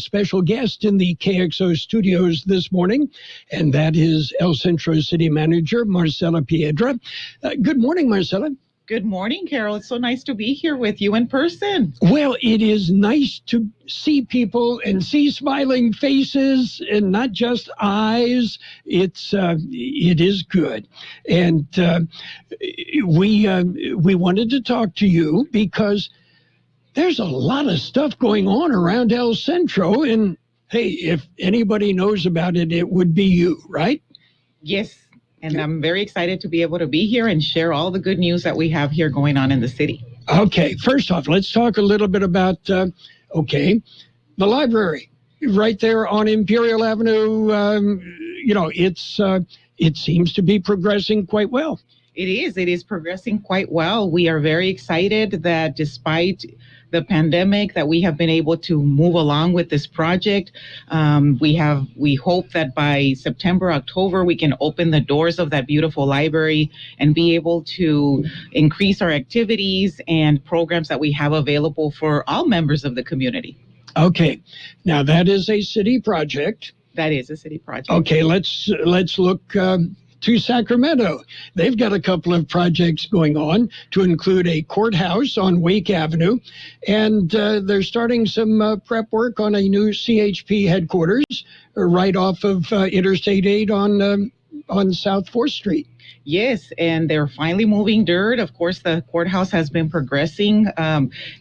special guest in the Kxo studios this morning, and that is El Centro City Manager Marcela Piedra. Good morning, Marcela. Good morning, Carroll. It's so nice to be here with you in person. Well, it is nice to see people and see smiling faces and not just eyes. It is good. And we wanted to talk to you because there's a lot of stuff going on around El Centro. And hey, if anybody knows about it, it would be you, right? Yes. And I'm very excited to be able to be here and share all the good news that we have here going on in the city. Okay, first off, let's talk a little bit about, the library right there on Imperial Avenue. It seems to be progressing quite well. It is progressing quite well. We are very excited that despite the pandemic that we have been able to move along with this project. We hope that by September, October, we can open the doors of that beautiful library and be able to increase our activities and programs that we have available for all members of the community. Okay. Now that is a city project. That is a city project. Okay, let's look to Sacramento. They've got a couple of projects going on to include a courthouse on Wake Avenue, and they're starting some prep work on a new CHP headquarters right off of Interstate 8 on South 4th Street. Yes, and they're finally moving dirt. Of course, the courthouse has been progressing.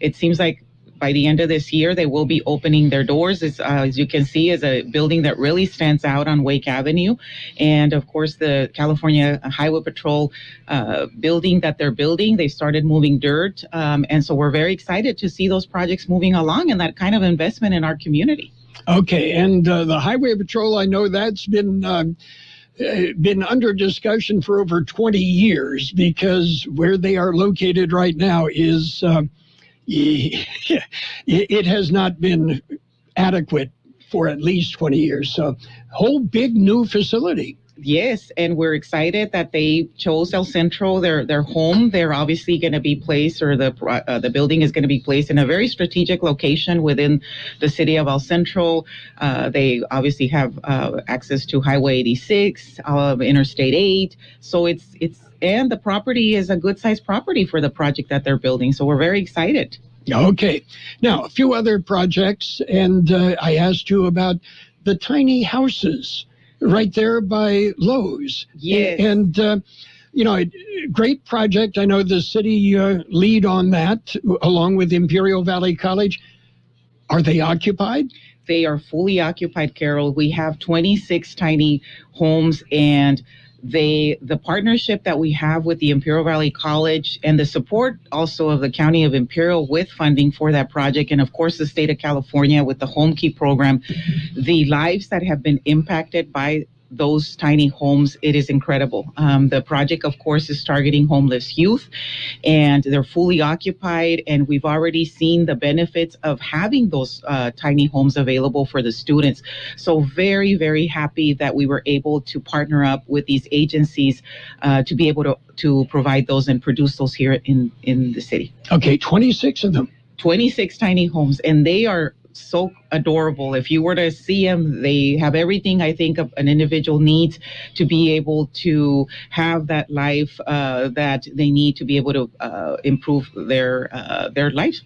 It seems like by the end of this year, they will be opening their doors. As you can see, is a building that really stands out on Wake Avenue. And of course, the California Highway Patrol building that they're building, they started moving dirt. And so we're very excited to see those projects moving along and that kind of investment in our community. Okay, and the Highway Patrol, I know that's been under discussion for over 20 years because where they are located right now is... it has not been adequate for at least 20 years. So, whole big new facility. Yes, and we're excited that they chose El Centro, their home. They're obviously going to be placed, or the building is going to be placed in a very strategic location within the city of El Centro. They obviously have access to Highway 86, Interstate 8. So and the property is a good sized property for the project that they're building. So we're very excited. Okay. Now, a few other projects, and I asked you about the tiny houses right there by Lowe's. Yes. And, a great project. I know the city lead on that, along with Imperial Valley College. Are they occupied? They are fully occupied, Carol. We have 26 tiny homes, and the partnership that we have with the Imperial Valley College and the support also of the County of Imperial with funding for that project, and of course the state of California with the Home Key program, the lives that have been impacted by those tiny homes, it is incredible. The project, of course, is targeting homeless youth, and they're fully occupied, and we've already seen the benefits of having those tiny homes available for the students. So very, very happy that we were able to partner up with these agencies to be able to provide those and produce those here in the city. Okay, 26 of them. 26 tiny homes, and they are so adorable. If you were to see them, they have everything I think of an individual needs to be able to have that life that they need to be able to improve their life.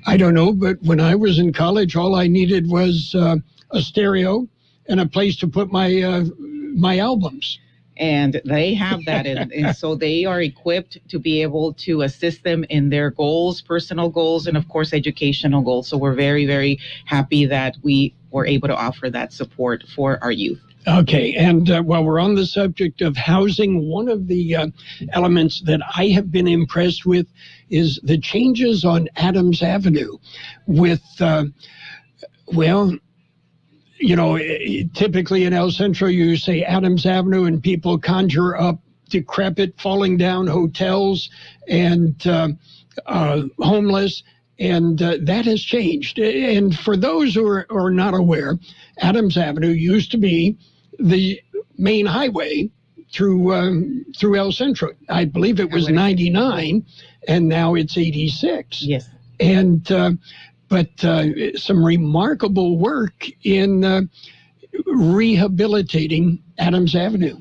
I don't know, but when I was in college, all I needed was a stereo and a place to put my albums. And they have that, and so they are equipped to be able to assist them in their goals, personal goals, and of course, educational goals. So we're very, very happy that we were able to offer that support for our youth. Okay, and while we're on the subject of housing, one of the elements that I have been impressed with is the changes on Adams Avenue with, typically in El Centro, you say Adams Avenue and people conjure up decrepit, falling down hotels and homeless, and that has changed. And for those who are not aware, Adams Avenue used to be the main highway through El Centro. I believe it was 99, and now it's 86. Yes. And but some remarkable work in rehabilitating Adams Avenue.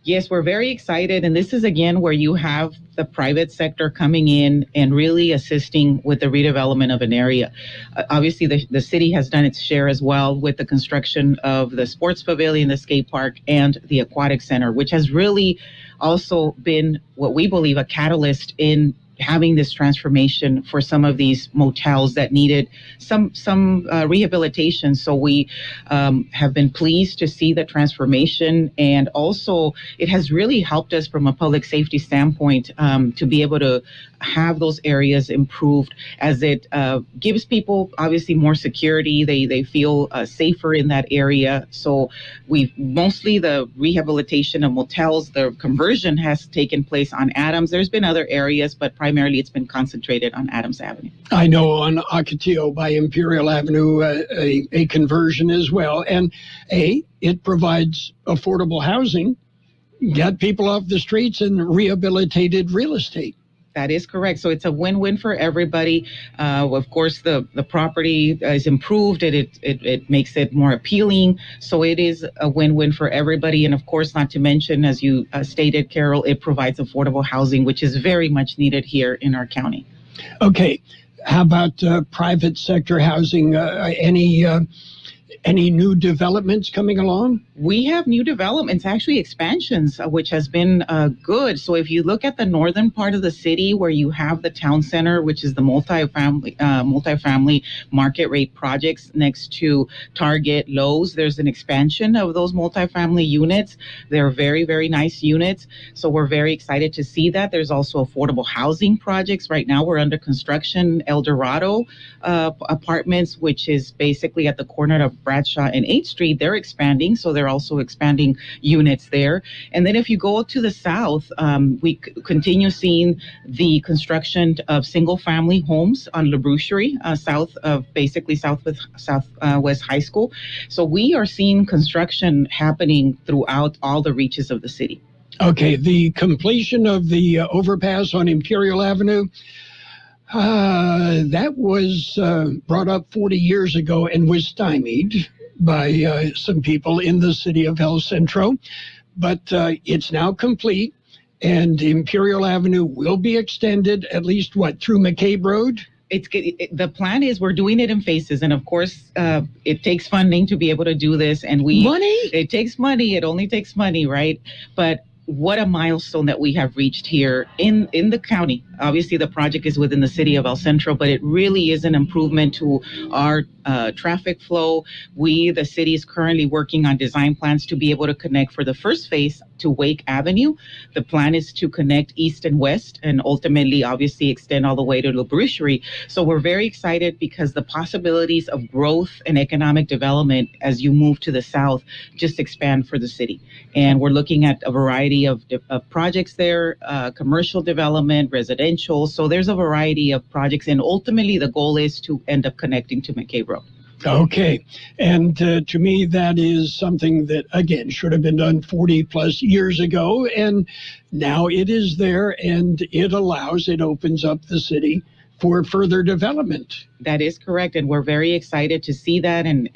Yes, we're very excited. And this is, again, where you have the private sector coming in and really assisting with the redevelopment of an area. Obviously, the city has done its share as well with the construction of the sports pavilion, the skate park, and the aquatic center, which has really also been what we believe a catalyst in having this transformation for some of these motels that needed some rehabilitation. So we have been pleased to see the transformation, and also it has really helped us from a public safety standpoint to be able to have those areas improved, as it gives people obviously more security. They feel safer in that area. So we've mostly the rehabilitation of motels, the conversion has taken place on Adams. There's been other areas, but primarily it's been concentrated on Adams Avenue. I know on Ocotillo by Imperial Avenue, a conversion as well. And it provides affordable housing, got people off the streets, and rehabilitated real estate. That is correct. So it's a win-win for everybody. Of course, the property is improved. It makes it more appealing. So it is a win-win for everybody. And of course, not to mention, as you stated, Carroll, it provides affordable housing, which is very much needed here in our county. Okay. How about private sector housing? Any new developments coming along? We have new developments, actually expansions, which has been good. So if you look at the northern part of the city where you have the town center, which is the multifamily market rate projects next to Target, Lowe's, there's an expansion of those multifamily units. They're very, very nice units. So we're very excited to see that. There's also affordable housing projects. Right now we're under construction, El Dorado Apartments, which is basically at the corner of Bradshaw and 8th Street. They're expanding, so they're also expanding units there. And then if you go to the south, we continue seeing the construction of single-family homes on La Boucherie, south of basically Southwest High School. So we are seeing construction happening throughout all the reaches of the city. Okay, the completion of the overpass on Imperial Avenue, that was brought up 40 years ago and was stymied by some people in the city of El Centro, but it's now complete, and Imperial Avenue will be extended at least, through McCabe Road? The plan is we're doing it in phases, and of course it takes funding to be able to do this, and it takes money. It only takes money, right? But what a milestone that we have reached here in the county. Obviously, the project is within the city of El Centro, but it really is an improvement to our traffic flow. The city is currently working on design plans to be able to connect for the first phase to Wake Avenue. The plan is to connect east and west and ultimately, obviously, extend all the way to La Boucherie. So we're very excited because the possibilities of growth and economic development as you move to the south just expand for the city. And we're looking at a variety of projects there, commercial development, residential. So there's a variety of projects. And ultimately, the goal is to end up connecting to McCabe Road. Okay. And to me, that is something that, again, should have been done 40 plus years ago. And now it is there, and it opens up the city for further development. That is correct. And we're very excited to see that. And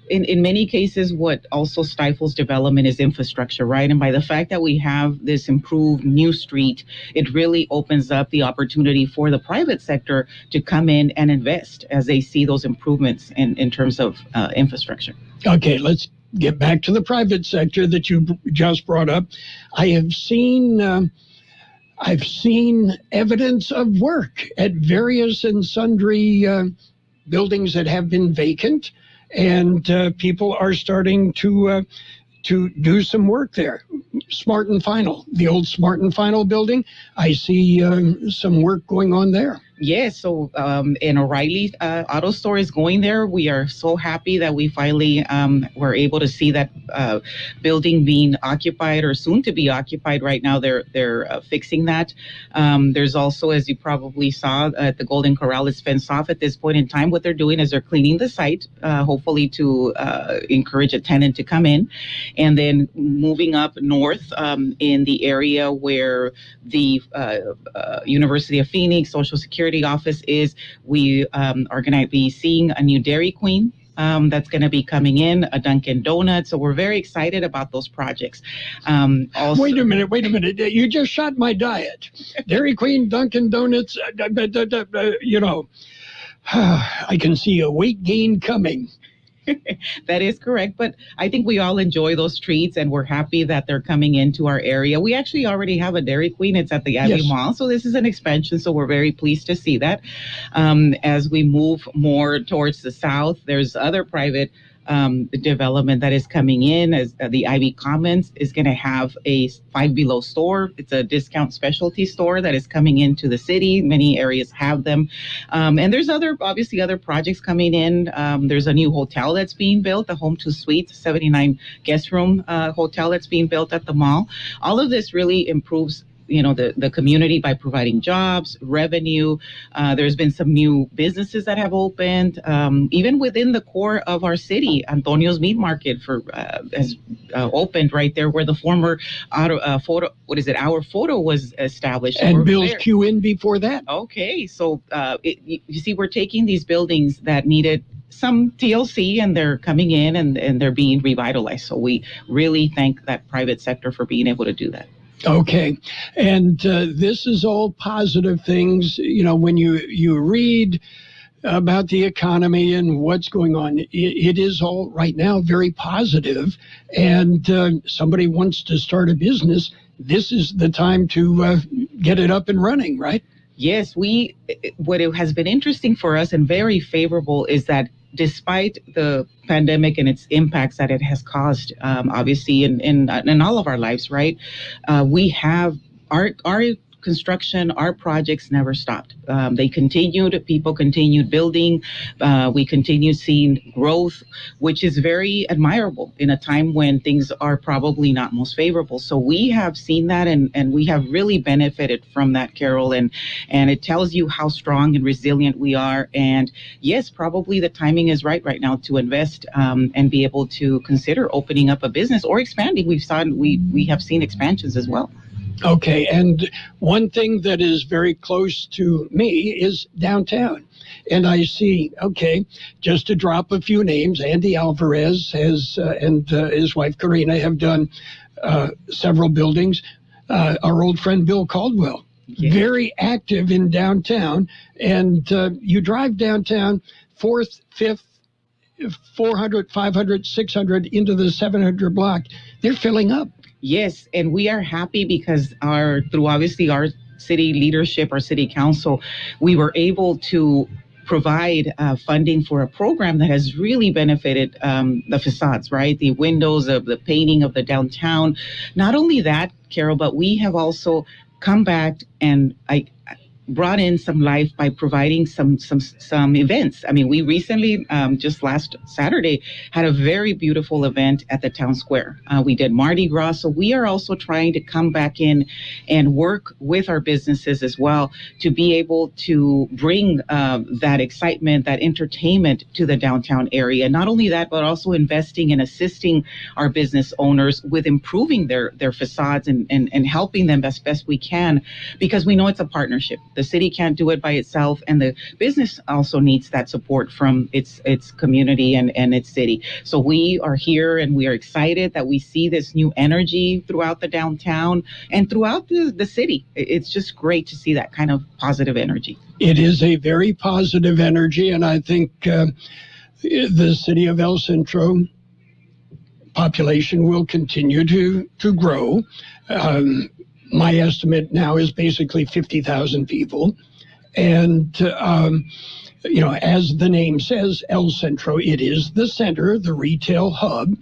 in many cases, what also stifles development is infrastructure, right? And by the fact that we have this improved new street, it really opens up the opportunity for the private sector to come in and invest as they see those improvements in terms of infrastructure. Okay, let's get back to the private sector that you just brought up. I've seen evidence of work at various and sundry buildings that have been vacant, and people are starting to do some work there. Smart and Final, the old Smart and Final building, I see some work going on there. Yes, so an O'Reilly auto store is going there. We are so happy that we finally were able to see that building being occupied or soon to be occupied. Right now, they're fixing that. There's also, as you probably saw, at the Golden Corral, it's fenced off at this point in time. What they're doing is they're cleaning the site, hopefully to encourage a tenant to come in. And then moving up north in the area where the University of Phoenix, Social Security, Security office is we are going to be seeing a new Dairy Queen. That's going to be coming in, a Dunkin' Donuts. So we're very excited about those projects. Also, wait a minute. You just shot my diet. Dairy Queen, Dunkin' Donuts, I can see a weight gain coming. That is correct. But I think we all enjoy those treats, and we're happy that they're coming into our area. We actually already have a Dairy Queen. It's at the Abbey Mall. So this is an expansion. So we're very pleased to see that. As we move more towards the south, there's other private development that is coming in, as the Ivy Commons is going to have a Five Below store. It's a discount specialty store that is coming into the city. Many areas have them. And there's obviously other projects coming in. There's a new hotel that's being built, the Home to Suites, 79 guest room hotel that's being built at the mall. All of this really improves the community by providing jobs, revenue. There's been some new businesses that have opened, even within the core of our city. Antonio's Meat Market has opened right there where the former Our Photo was established. And Bill's Q-In before that. Okay, so you see, we're taking these buildings that needed some TLC, and they're coming in and they're being revitalized. So we really thank that private sector for being able to do that. Okay. And this is all positive things. When you read about the economy and what's going on, it is all right now very positive. And somebody wants to start a business, this is the time to get it up and running, right? Yes, what it has been interesting for us and very favorable is that despite the pandemic and its impacts that it has caused, obviously in all of our lives, right? We have our construction, our projects never stopped. They continued, people continued building. We continued seeing growth, which is very admirable in a time when things are probably not most favorable. So we have seen that and we have really benefited from that, Carroll. And it tells you how strong and resilient we are. And yes, probably the timing is right now to invest and be able to consider opening up a business or expanding. We have seen expansions as well. Okay, and one thing that is very close to me is downtown. And I see, just to drop a few names, Andy Alvarez and his wife Karina have done several buildings. Our old friend Bill Caldwell, very active in downtown. And you drive downtown 4th, 5th, 400, 500, 600 into the 700 block. They're filling up. Yes, and we are happy because through obviously our city leadership, our city council, we were able to provide funding for a program that has really benefited the facades, right? The windows, of the painting of the downtown. Not only that, Carol, but we have also come back and brought in some life by providing some events. I mean, we recently, just last Saturday, had a very beautiful event at the town square. We did Mardi Gras. So we are also trying to come back in and work with our businesses as well to be able to bring that excitement, that entertainment to the downtown area. Not only that, but also investing and assisting our business owners with improving their facades and helping them as best we can, because we know it's a partnership. The city can't do it by itself, and the business also needs that support from its community and its city. So we are here and we are excited that we see this new energy throughout the downtown and throughout the city. It's just great to see that kind of positive energy. It is a very positive energy, and I think the city of El Centro population will continue to grow. My estimate now is basically 50,000 people. And, as the name says, El Centro, it is the center, the retail hub.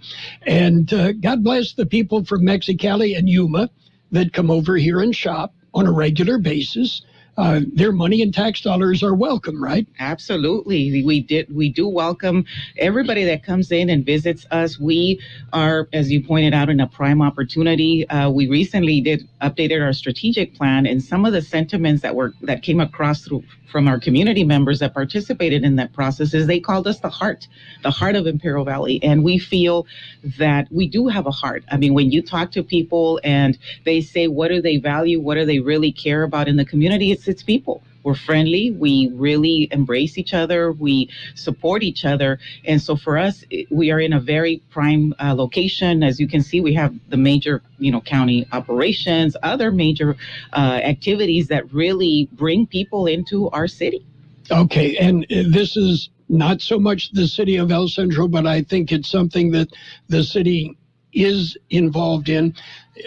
And God bless the people from Mexicali and Yuma that come over here and shop on a regular basis. Their money and tax dollars are welcome, right? Absolutely. We do welcome everybody that comes in and visits us. We are, as you pointed out, in a prime opportunity. We recently updated our strategic plan, and some of the sentiments that came across from our community members that participated in that process is they called us the heart of Imperial Valley. And we feel that we do have a heart. I mean, when you talk to people and they say, what do they value? What do they really care about in the community? hosts its people. We're friendly. We really embrace each other. We support each other. And so for us, we are in a very prime location. As you can see, we have the major, county operations, other major activities that really bring people into our city. Okay, and this is not so much the city of El Centro, but I think it's something that the city is involved in.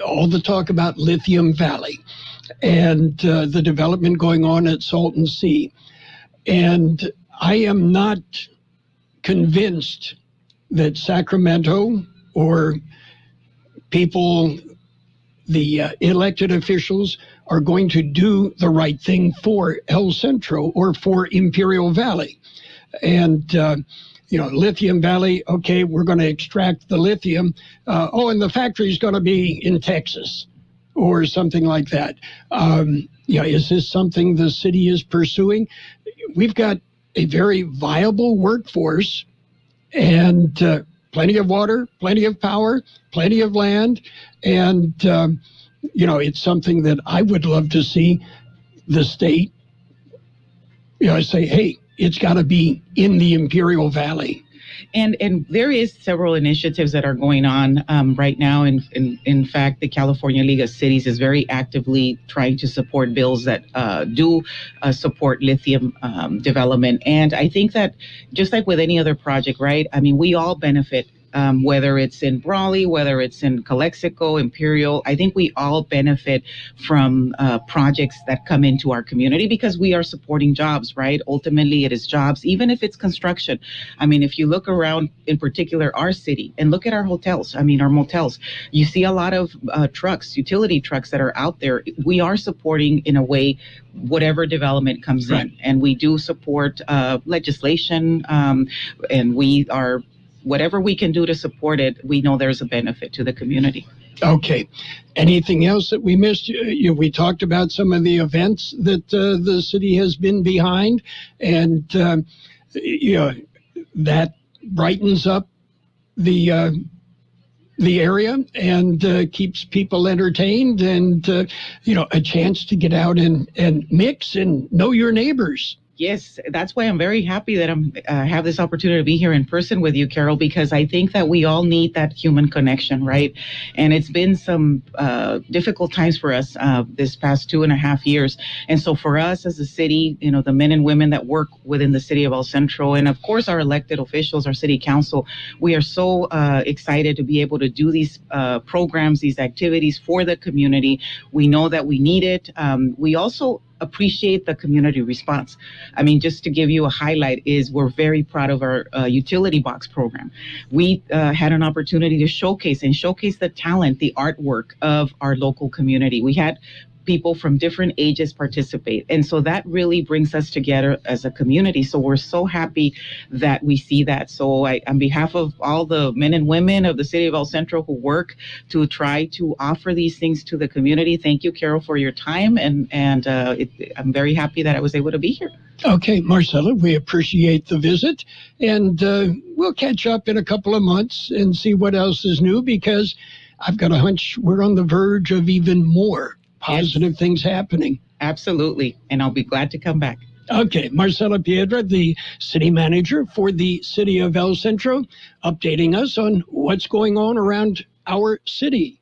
All the talk about Lithium Valley and the development going on at Salton Sea. And I am not convinced that Sacramento or people, the elected officials, are going to do the right thing for El Centro or for Imperial Valley. And, Lithium Valley, okay, we're going to extract the lithium. And the factory's going to be in Texas or something like that. Is this something the city is pursuing? We've got a very viable workforce and plenty of water, plenty of power, plenty of land. And, it's something that I would love to see the state, say, hey, it's got to be in the Imperial Valley. And there is several initiatives that are going on right now. In fact, the California League of Cities is very actively trying to support bills that do support lithium development. And I think that just like with any other project, right? I mean, we all benefit. Whether it's in Brawley, whether it's in Calexico, Imperial, I think we all benefit from projects that come into our community because we are supporting jobs, right? Ultimately, it is jobs, even if it's construction. I mean, if you look around, in particular, our city, and look at our hotels, our motels, you see a lot of trucks, utility trucks that are out there. We are supporting, in a way, whatever development comes in. And we do support legislation, and we are... whatever we can do to support it, we know there's a benefit to the community. Okay. Anything else that we missed? We talked about some of the events that the city has been behind, and that brightens up the area and keeps people entertained and, a chance to get out and mix and know your neighbors. Yes, that's why I'm very happy that I have this opportunity to be here in person with you, Carroll, because I think that we all need that human connection, right? And it's been some difficult times for us this past 2.5 years. And so for us as a city, the men and women that work within the city of El Centro, and of course our elected officials, our city council, we are so excited to be able to do these programs, these activities for the community. We know that we need it. We also appreciate the community response. I mean, just to give you a highlight is we're very proud of our utility box program. We had an opportunity to showcase the talent, the artwork of our local community. We had people from different ages participate. And so that really brings us together as a community. So we're so happy that we see that. So on behalf of all the men and women of the city of El Centro who work to try to offer these things to the community, thank you, Carroll, for your time. And I'm very happy that I was able to be here. Okay, Marcela, we appreciate the visit. And we'll catch up in a couple of months and see what else is new, because I've got a hunch we're on the verge of even more positive things happening. Absolutely. And I'll be glad to come back. Okay, Marcela Piedra, the city manager for the city of El Centro, updating us on what's going on around our city.